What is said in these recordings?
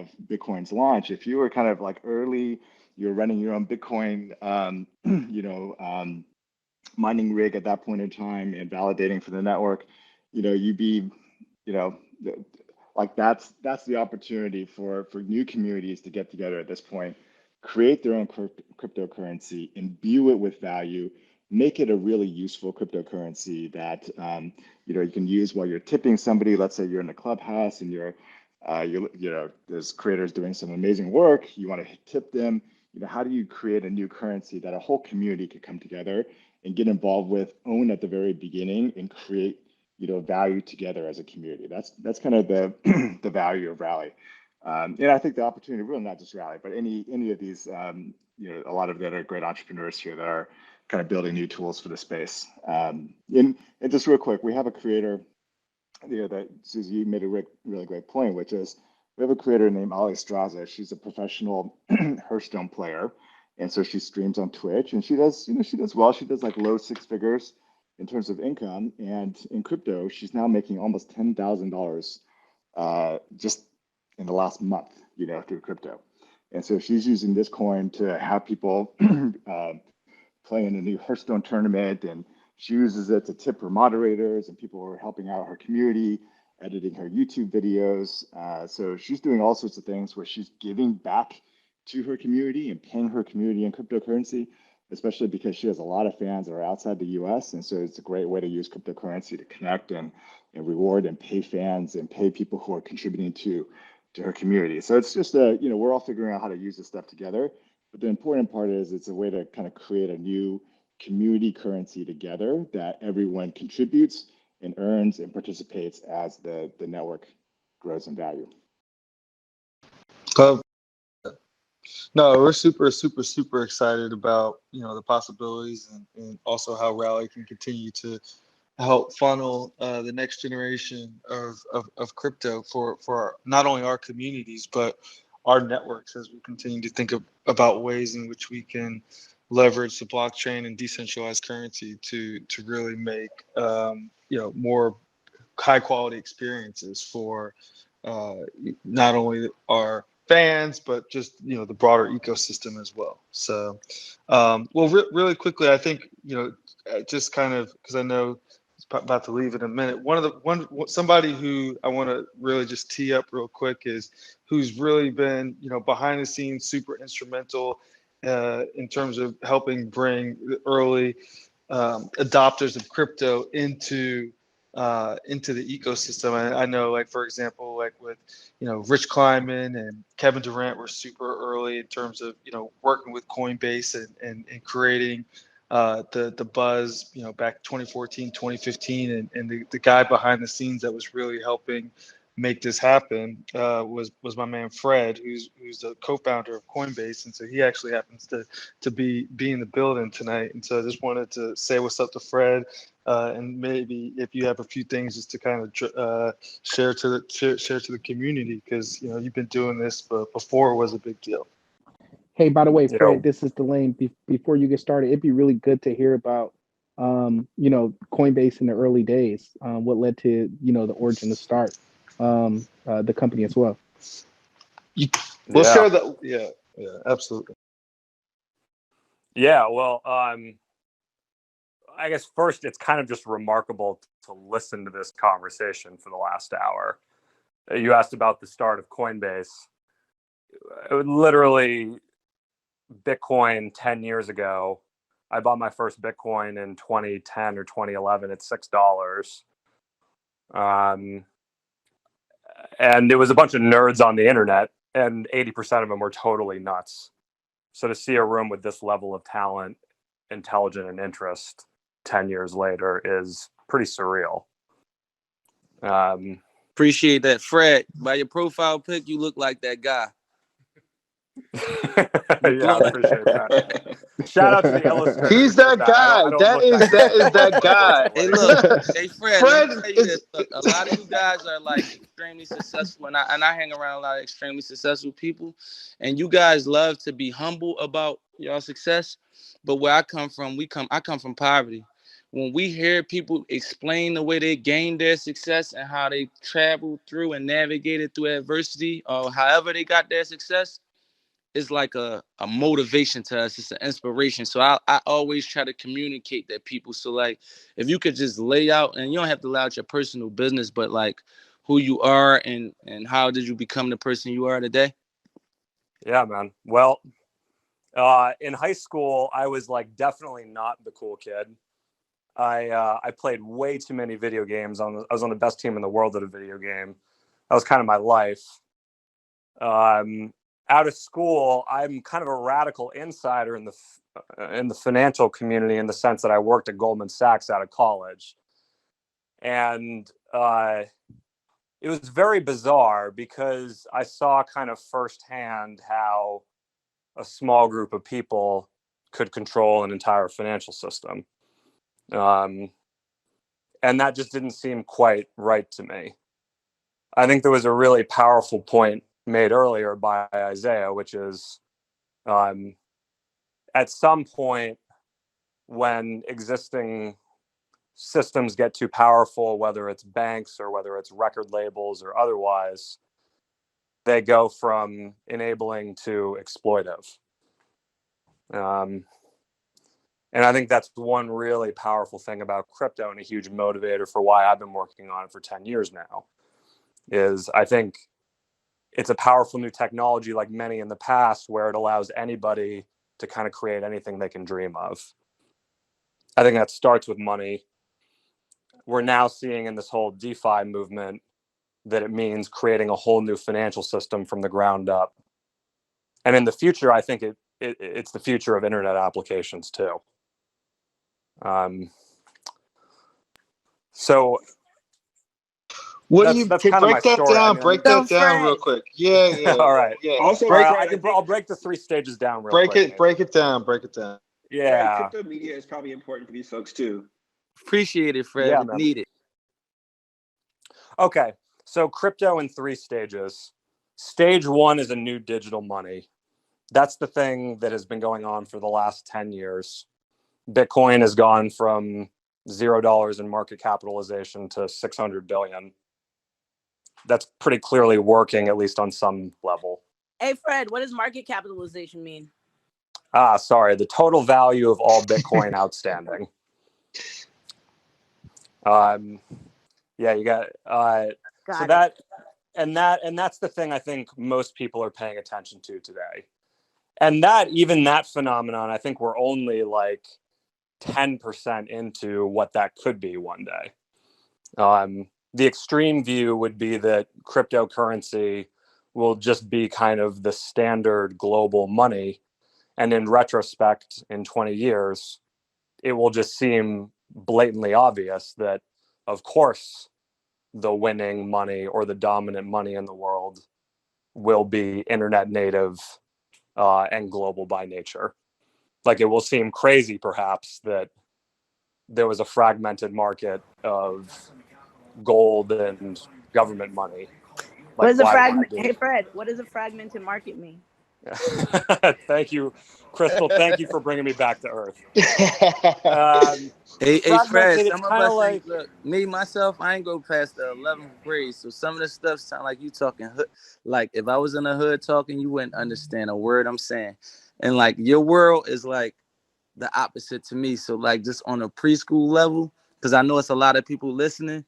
of Bitcoin's launch, if you were kind of like early, you're running your own Bitcoin, mining rig at that point in time and validating for the network, you'd be, you know, like that's the opportunity for new communities to get together at this point, create their own cryptocurrency, imbue it with value, make it a really useful cryptocurrency that you can use while you're tipping somebody. Let's say you're in a clubhouse and there's creators doing some amazing work. You want to tip them. How do you create a new currency that a whole community could come together and get involved with, own at the very beginning, and create value together as a community? That's kind of the the value of Rally. And I think the opportunity, really not just Rally, but any of these, a lot of the other great entrepreneurs here that are kind of building new tools for the space. And just real quick, we have a creator, that Susie, you made a really great point, which is we have a creator named Ali Straza. She's a professional Hearthstone player. And so she streams on Twitch, and she does well. She does like low six figures in terms of income. And in crypto, she's now making almost $10,000 just in the last month, through crypto. And so she's using this coin to have people play in a new Hearthstone tournament, and she uses it to tip her moderators and people who are helping out her community, editing her YouTube videos. So she's doing all sorts of things where she's giving back to her community and paying her community in cryptocurrency, especially because she has a lot of fans that are outside the US. And so it's a great way to use cryptocurrency to connect and reward and pay fans and pay people who are contributing to her community. So it's just we're all figuring out how to use this stuff together. But the important part is it's a way to kind of create a new community currency together that everyone contributes and earns and participates as the network grows in value. No, we're super, super, super excited about, the possibilities and also how Rally can continue to help funnel the next generation of crypto for not only our communities, but our networks, as we continue to think about ways in which we can leverage the blockchain and decentralized currency to really make more high quality experiences for not only our fans, but just the broader ecosystem as well. So really quickly, I think just kind of, because I know it's about to leave in a minute, somebody who I want to really just tee up real quick is who's really been behind the scenes super instrumental in terms of helping bring the early adopters of crypto into the ecosystem. I know, like, for example, like with Rich Kleiman and Kevin Durant were super early in terms of working with Coinbase and creating the buzz back 2014, 2015, and the guy behind the scenes that was really helping make this happen was my man Fred, who's the co-founder of Coinbase, and so he actually happens to be in the building tonight. And so I just wanted to say what's up to Fred, and maybe if you have a few things just to kind of share to the community, because you've been doing this before it was a big deal. Hey, by the way, Fred, this is Delane. Before you get started, it'd be really good to hear about Coinbase in the early days, what led to the origin to start the company as well. We'll share that. Yeah, absolutely. Yeah, well, I guess first it's kind of just remarkable to listen to this conversation for the last hour. You asked about the start of Coinbase. It would literally, Bitcoin 10 years ago, I bought my first Bitcoin in 2010 or 2011 at $6. And it was a bunch of nerds on the internet, and 80% of them were totally nuts. So to see a room with this level of talent, intelligence, and interest 10 years later is pretty surreal. Appreciate that, Fred. By your profile pic, you look like that guy. Yeah, I appreciate that. Shout out to the illustrator. He's that guy. That is that guy. Hey, look, hey Fred, let me tell you this. Look, a lot of you guys are like extremely successful, and I hang around a lot of extremely successful people, and you guys love to be humble about your success. But where I come from, I come from poverty. when we hear people explain the way they gained their success and how they traveled through and navigated through adversity or however they got their success, it's like a motivation to us. It's an inspiration. So I always try to communicate that people. So like, if you could just lay out, and you don't have to lay out your personal business, but like who you are and how did you become the person you are today? Yeah, man. Well, in high school, I was like definitely not the cool kid. I played way too many video games. I was on the best team in the world at a video game. That was kind of my life. Out of school, I'm kind of a radical insider in the financial community, in the sense that I worked at Goldman Sachs out of college, and it was very bizarre because I saw kind of firsthand how a small group of people could control an entire financial system. And that just didn't seem quite right to me. I think there was a really powerful point made earlier by Isaiah, which is at some point when existing systems get too powerful, whether it's banks or whether it's record labels or otherwise, they go from enabling to exploitive. And I think that's one really powerful thing about crypto, and a huge motivator for why I've been working on it for 10 years now, is I think it's a powerful new technology, like many in the past, where it allows anybody to kind of create anything they can dream of. I think that starts with money. We're now seeing in this whole DeFi movement that it means creating a whole new financial system from the ground up. And in the future, I think it's the future of internet applications too. So what do you that's can kind of my break that story. down? I break mean, that down real quick. Yeah. all right. Yeah. Also, break Fred, I'll break the 3 stages down real break quick. it. Break it down. Break it down. Fred, Yeah. crypto media is probably important for these folks too. Appreciate it, Fred. Yeah, It's man. needed. Okay. So crypto in 3 stages. Stage 1 is a new digital money. That's the thing that has been going on for the last 10 years. Bitcoin has gone from $0 in market capitalization to 600 billion. That's pretty clearly working, at least on some level. Hey, Fred, what does market capitalization mean? Sorry, the total value of all Bitcoin outstanding. Yeah, you got so Got that and that's the thing I think most people are paying attention to today. And that phenomenon, I think we're only like 10% into what that could be one day. The extreme view would be that cryptocurrency will just be kind of the standard global money. And in retrospect, in 20 years, it will just seem blatantly obvious that, of course, the winning money or the dominant money in the world will be internet native and global by nature. Like, it will seem crazy, perhaps, that there was a fragmented market of gold and government money. What Like, is a why would fragment? it Hey, be? Fred, what does a fragmented market mean? Thank you, Crystal. Thank you for bringing me back to earth. Hey, Fred, Fragmented, it's some of kind of us like, ain't, look, me, myself, I ain't go past the 11th grade. So some of the stuff sound like you talking hood. Like if I was in the hood talking, you wouldn't understand a word I'm saying. And like your world is like the opposite to me. So like just on a preschool level, because I know it's a lot of people listening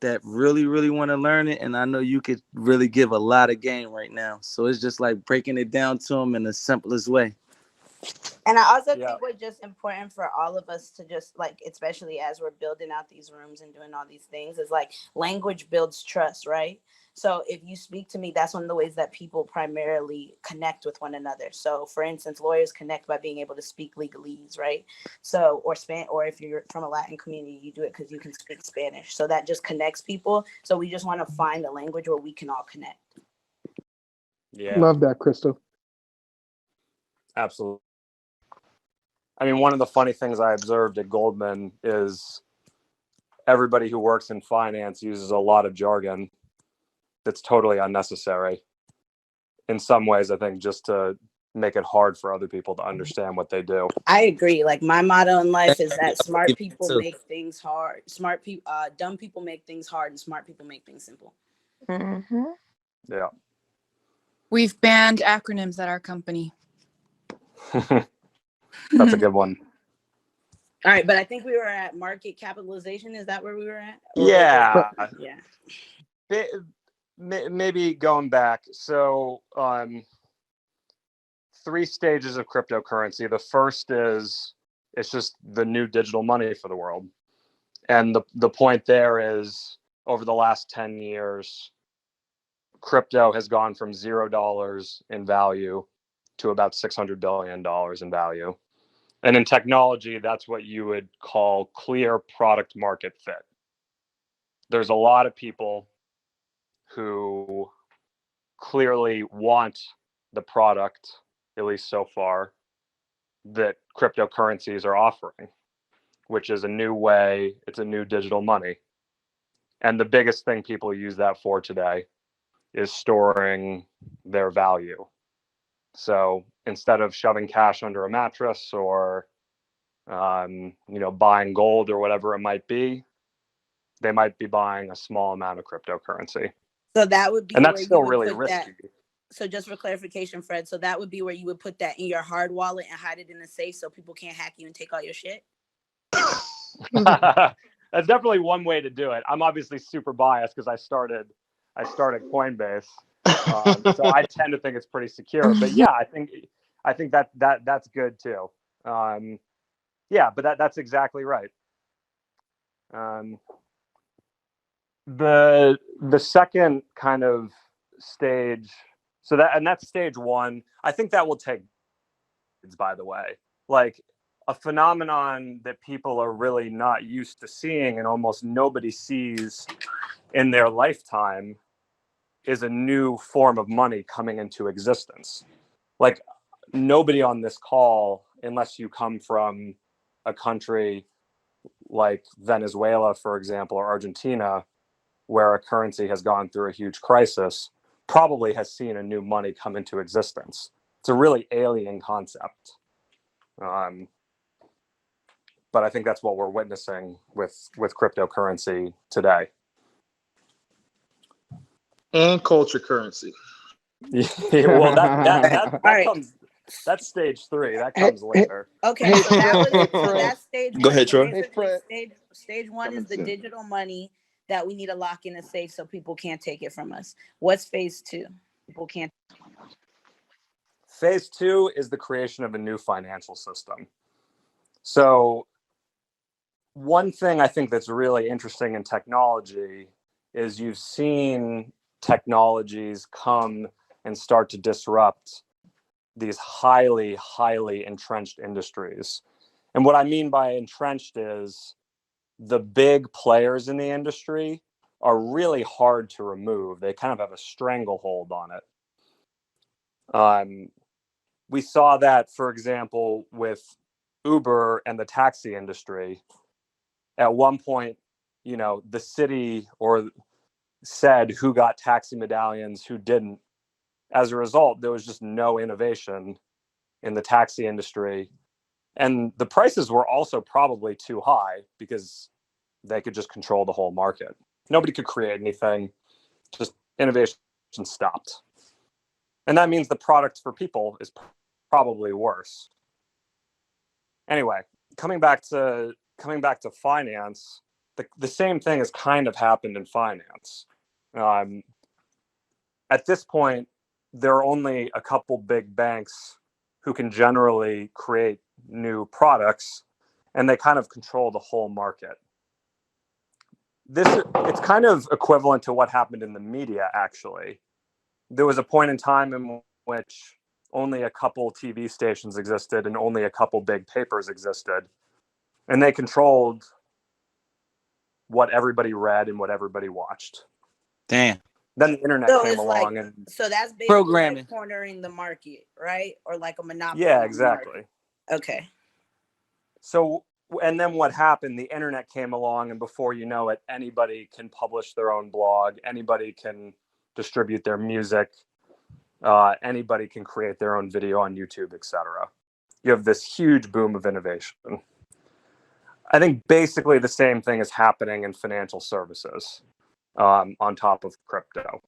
that really, really want to learn it. And I know you could really give a lot of game right now. So it's just like breaking it down to them in the simplest way. And I also Yeah. think we're just important for all of us to just like, especially as we're building out these rooms and doing all these things, is like language builds trust, right? So if you speak to me, that's one of the ways that people primarily connect with one another. So for instance, lawyers connect by being able to speak legalese, right? So, or if you're from a Latin community, you do it because you can speak Spanish. So that just connects people. So we just want to find a language where we can all connect. yeah, Love that, Crystal. absolutely. I mean, one of the funny things I observed at Goldman is everybody who works in finance uses a lot of jargon that's totally unnecessary. In some ways, I think just to make it hard for other people to understand what they do. I agree. Like my motto in life is that smart People people too. make things hard. Dumb people make things hard, and smart people make things simple. Mm-hmm. Yeah. We've banned acronyms at our company. That's a good one. All right, but I think we were at market capitalization. Is that where we were at? Yeah. Yeah. Maybe going back. So 3 stages of cryptocurrency. The first is it's just the new digital money for the world. And the point there is over the last 10 years, crypto has gone from $0 in value to about $600 billion in value. And in technology, that's what you would call clear product market fit. There's a lot of people who clearly want the product, at least so far, that cryptocurrencies are offering, which is a new way, it's a new digital money. And the biggest thing people use that for today is storing their value. So instead of shoving cash under a mattress or buying gold or whatever it might be, they might be buying a small amount of cryptocurrency. So that would be, and where that's you still would really put risky. that. So just for clarification, Fred, so that would be where you would put that in your hard wallet and hide it in a safe so people can't hack you and take all your shit? That's definitely one way to do it. I'm obviously super biased because I started Coinbase, so I tend to think it's pretty secure. But yeah, I think that's good too. Yeah, but that's exactly right. The second kind of stage, that's stage 1. I think that will take, by the way, like a phenomenon that people are really not used to seeing and almost nobody sees in their lifetime is a new form of money coming into existence. Like nobody on this call, unless you come from a country like Venezuela, for example, or Argentina, where a currency has gone through a huge crisis, probably has seen a new money come into existence. It's a really alien concept. But I think that's what we're witnessing with cryptocurrency today. And culture currency. Well, that right. comes. That's stage 3. That comes later. Okay, so that's stage 1. Go ahead, Troy. Basically, stage 1 is the digital money that we need to lock in a safe so people can't take it from us. What's phase 2? People can't. Phase 2 is the creation of a new financial system. So one thing I think that's really interesting in technology is you've seen technologies come and start to disrupt these highly, highly entrenched industries. And what I mean by entrenched is the big players in the industry are really hard to remove. They kind of have a stranglehold on it. We saw that, for example, with Uber and the taxi industry. At one point, the city said who got taxi medallions, who didn't. As a result, there was just no innovation in the taxi industry. And the prices were also probably too high because they could just control the whole market. Nobody could create anything. Just innovation stopped. And that means the product for people is probably worse. Anyway, coming back to finance, the same thing has kind of happened in finance. At this point, there are only a couple big banks who can generally create new products, and they kind of control the whole market. It's kind of equivalent to what happened in the media, actually. There was a point in time in which only a couple TV stations existed and only a couple big papers existed. And they controlled what everybody read and what everybody watched. Damn. Then the internet came along, and so that's basically programming, like cornering the market, right? Or like a monopoly. Yeah, exactly. Okay. So, and then what happened? The internet came along, and before you know it, anybody can publish their own blog. Anybody can distribute their music. Anybody can create their own video on YouTube, etc. You have this huge boom of innovation. I think basically the same thing is happening in financial services on top of crypto.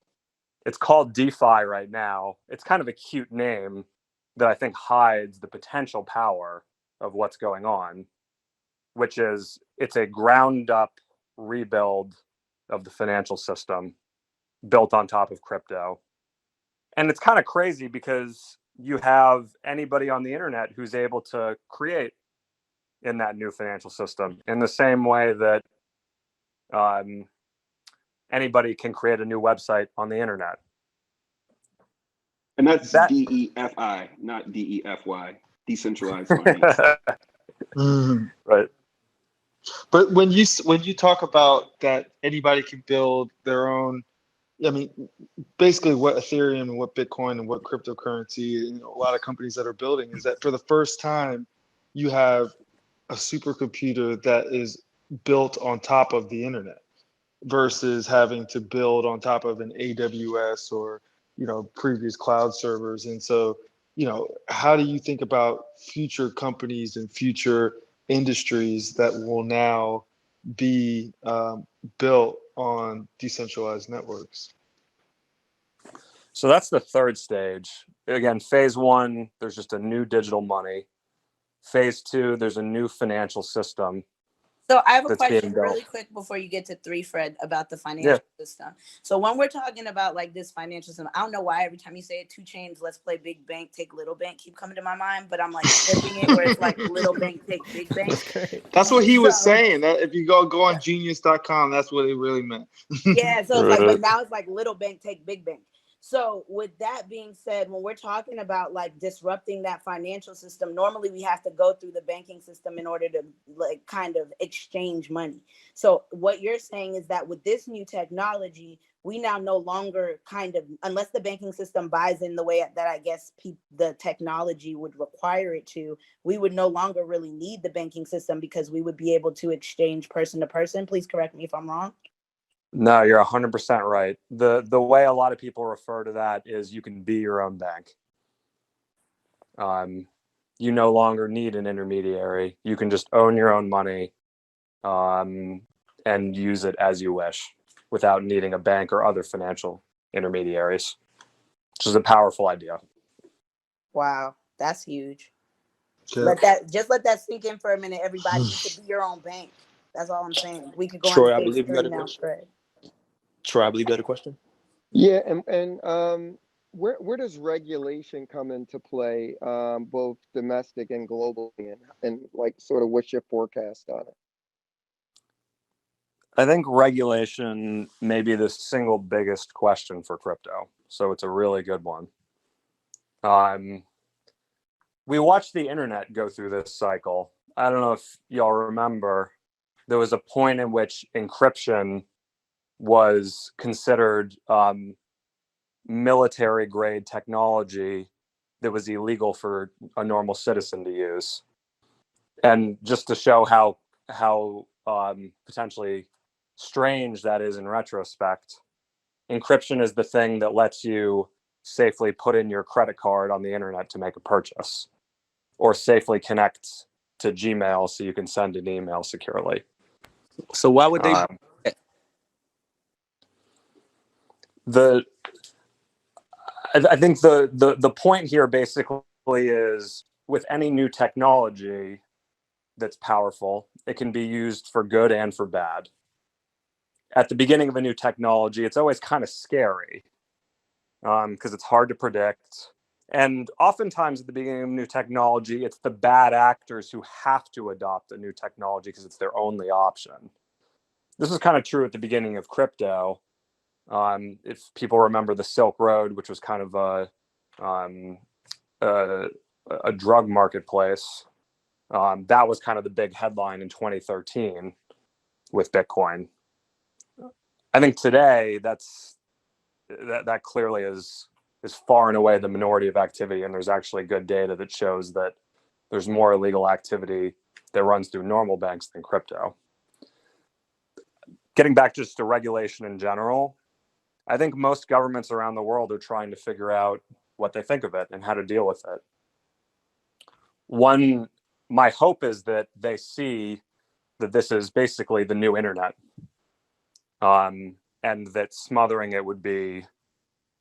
It's called DeFi right now. It's kind of a cute name that I think hides the potential power of what's going on, which is it's a ground up rebuild of the financial system built on top of crypto. And it's kind of crazy because you have anybody on the internet who's able to create in that new financial system in the same way that anybody can create a new website on the internet. And that's That DEFI, not DEFY, decentralized finance. right. But when you talk about that anybody can build their own, I mean, basically what Ethereum and what Bitcoin and what cryptocurrency and a lot of companies that are building is that for the first time, you have a supercomputer that is built on top of the internet versus having to build on top of an AWS or, previous cloud servers. And so, how do you think about future companies and future industries that will now be built on decentralized networks? So that's the third stage. Again, phase one, there's just a new digital money. Phase two, there's a new financial system. So I have a that's question being really built. quick before you get to 3, Fred, about the financial system. So when we're talking about like this financial system, I don't know why every time you say it, 2 Chainz, let's play big bank, take little bank, keep coming to my mind, but I'm like flipping it where it's like little bank, take big bank. That's great. That's what he was saying. That if you go on genius.com, that's what it really meant. Yeah, so it's like, but now it's like little bank, take big bank. So with that being said, when we're talking about like disrupting that financial system, normally we have to go through the banking system in order to like kind of exchange money. So what you're saying is that with this new technology, we now no longer kind of, unless the banking system buys in the way that I guess the technology would require it to, we would no longer really need the banking system because we would be able to exchange person to person. Please correct me if I'm wrong. No, you're 100% right. The way a lot of people refer to that is you can be your own bank. You no longer need an intermediary. You can just own your own money and use it as you wish without needing a bank or other financial intermediaries, which is a powerful idea. Wow, that's huge. Yeah. Let that sink in for a minute, everybody. You could be your own bank. That's all I'm saying. We could go Troy, on I to believe phase you had 3 a now, question. Fred. Troy, I believe you had a question. Yeah, and where does regulation come into play, both domestic and globally, and like sort of what's your forecast on it? I think regulation may be the single biggest question for crypto. So it's a really good one. We watched the internet go through this cycle. I don't know if y'all remember, there was a point in which encryption was considered military grade technology that was illegal for a normal citizen to use. And just to show how potentially strange that is in retrospect, encryption is the thing that lets you safely put in your credit card on the internet to make a purchase, or safely connect to Gmail so you can send an email securely. So why would they? I think the point here basically is with any new technology that's powerful, it can be used for good and for bad. At the beginning of a new technology, it's always kind of scary because it's hard to predict. And oftentimes at the beginning of new technology, it's the bad actors who have to adopt a new technology because it's their only option. This is kind of true at the beginning of crypto. If people remember the Silk Road, which was kind of a drug marketplace, that was kind of the big headline in 2013 with Bitcoin. I think today that clearly is far and away the minority of activity, and there's actually good data that shows that there's more illegal activity that runs through normal banks than crypto. Getting back just to regulation in general, I think most governments around the world are trying to figure out what they think of it and how to deal with it. My hope is that they see that this is basically the new internet, and that smothering it would be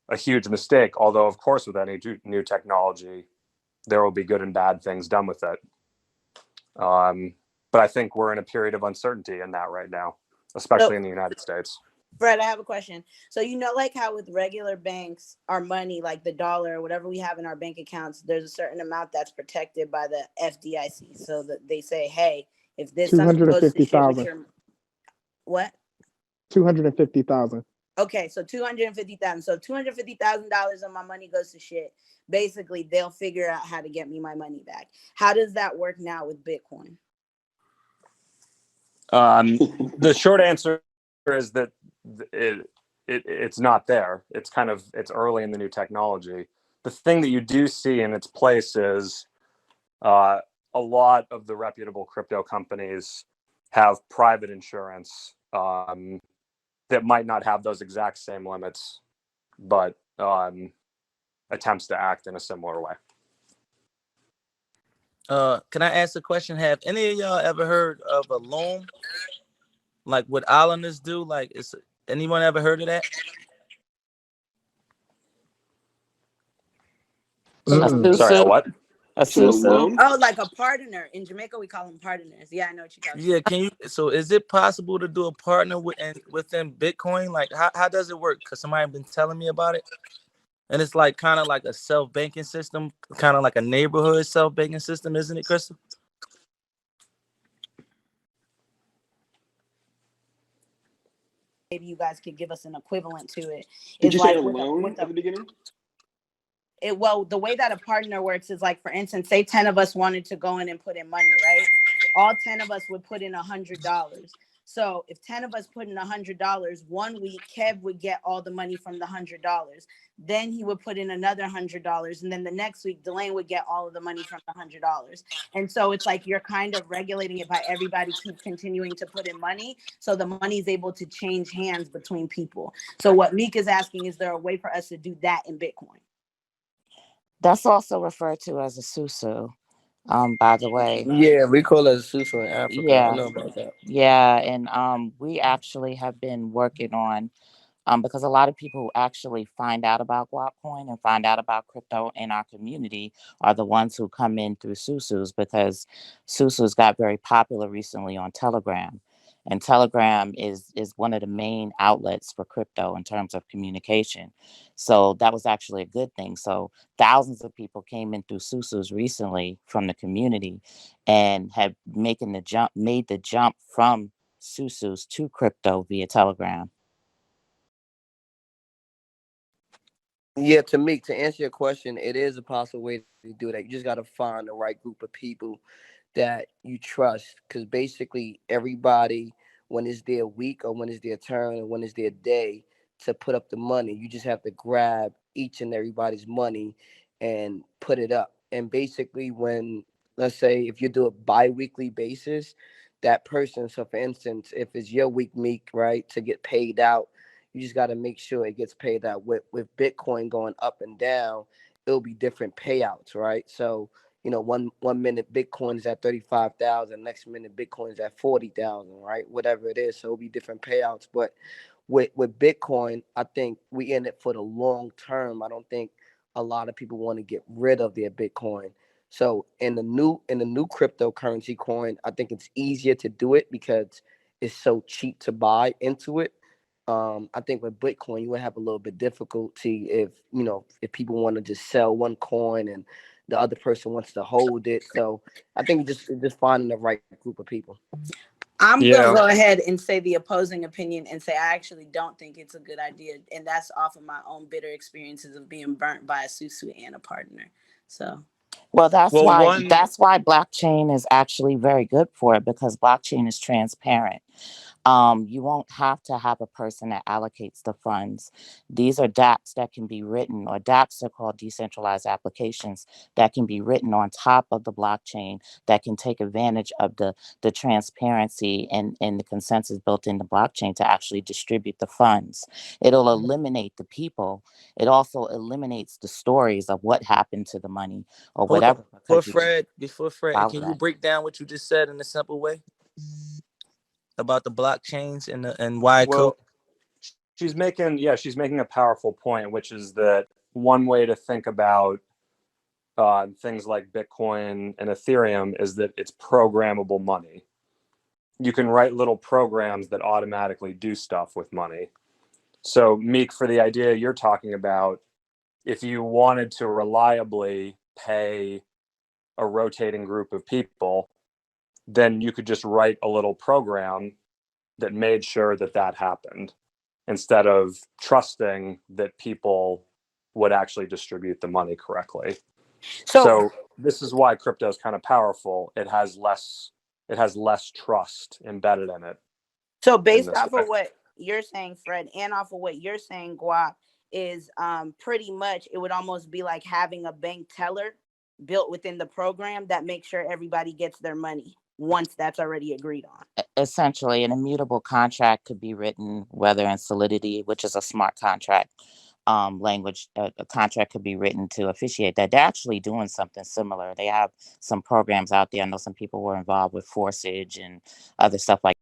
a huge mistake. Although, of course, with any new technology, there will be good and bad things done with it. But I think we're in a period of uncertainty in that right now, especially in the United States. Fred, I have a question. So like how with regular banks, our money, like the dollar or whatever we have in our bank accounts, there's a certain amount that's protected by the FDIC. So that they say, hey, if this something goes to shit with your what? 250,000. Okay, so 250,000. So $250,000 of my money goes to shit. Basically, they'll figure out how to get me my money back. How does that work now with Bitcoin? The short answer is that it's not there. It's early in the new technology. The thing that you do see in its place is a lot of the reputable crypto companies have private insurance that might not have those exact same limits, but attempts to act in a similar way. Can I ask a question? Have any of y'all ever heard of a loan? Like what islanders do? Like, anyone ever heard of that? Sorry, what? Oh, like a partner. In Jamaica, we call them partners. Yeah, I know what you're talking about. Can you? So, is it possible to do a partner within Bitcoin? Like, how does it work? Because somebody been telling me about it, and it's like kind of like a self-banking system, kind of like a neighborhood self-banking system, isn't it, Crystal? Maybe you guys could give us an equivalent to it. Did you say a loan at the beginning? The way that a partner works is like, for instance, say 10 of us wanted to go in and put in money, right? All 10 of us would put in $100. So if 10 of us put in $100, 1 week, Kev would get all the money from the $100. Then he would put in another $100. And then the next week, Delane would get all of the money from the $100. And so it's like you're kind of regulating it by everybody keeps continuing to put in money. So the money is able to change hands between people. So what Meek is asking, is there a way for us to do that in Bitcoin? That's also referred to as a susu, by the way. Yeah, we call it a susu in Africa. Yeah. I know about that. Yeah, and we actually have been working on, because a lot of people who actually find out about Guapcoin and find out about crypto in our community are the ones who come in through Susus, because Susus got very popular recently on Telegram. And Telegram is one of the main outlets for crypto in terms of communication. So that was actually a good thing. So thousands of people came in through Susus recently from the community and have made the jump from Susus to crypto via Telegram. Yeah, to answer your question, it is a possible way to do that. You just got to find the right group of people that you trust, because basically everybody, when it's their week or when it's their turn or when it's their day to put up the money, you just have to grab each and everybody's money and put it up. And basically, when, let's say, if you do a bi-weekly basis, that person, so for instance, if it's your week, Meek, right, to get paid out, you just got to make sure it gets paid out. With Bitcoin going up and down, it'll be different payouts, right? So, one minute Bitcoin is at 35,000, next minute Bitcoin is at 40,000, right? Whatever it is, so it'll be different payouts. But with Bitcoin, I think we in it for the long term. I don't think a lot of people want to get rid of their Bitcoin. So in the new cryptocurrency coin, I think it's easier to do it because it's so cheap to buy into it. I think with Bitcoin, you would have a little bit difficulty if people want to just sell one coin and the other person wants to hold it. So I think just finding the right group of people. I'm gonna go ahead and say the opposing opinion and say I actually don't think it's a good idea, and that's off of my own bitter experiences of being burnt by a susu and a partner. So, well, that's why blockchain is actually very good for it, because blockchain is transparent. You won't have to have a person that allocates the funds. These are dApps that can be written, or dApps are called decentralized applications that can be written on top of the blockchain that can take advantage of the transparency and the consensus built in the blockchain to actually distribute the funds. It'll eliminate the people. It also eliminates the stories of what happened to the money or Hold on. whatever. Before Fred, can you break down what you just said in a simple way about the blockchains and why Well, she's making a powerful point, which is that one way to think about things like Bitcoin and Ethereum is that it's programmable money. You can write little programs that automatically do stuff with money. So, Meek, for the idea you're talking about, if you wanted to reliably pay a rotating group of people, then you could just write a little program that made sure that that happened instead of trusting that people would actually distribute the money correctly. So this is why crypto is kind of powerful. It has less trust embedded in it. So based off of what you're saying, Fred, and off of what you're saying, Guap, is pretty much it would almost be like having a bank teller built within the program that makes sure everybody gets their money once that's already agreed on. Essentially, an immutable contract could be written, whether in Solidity, which is a smart contract language, a contract could be written to officiate that. They're actually doing something similar. They have some programs out there. I know some people were involved with Forsage and other stuff like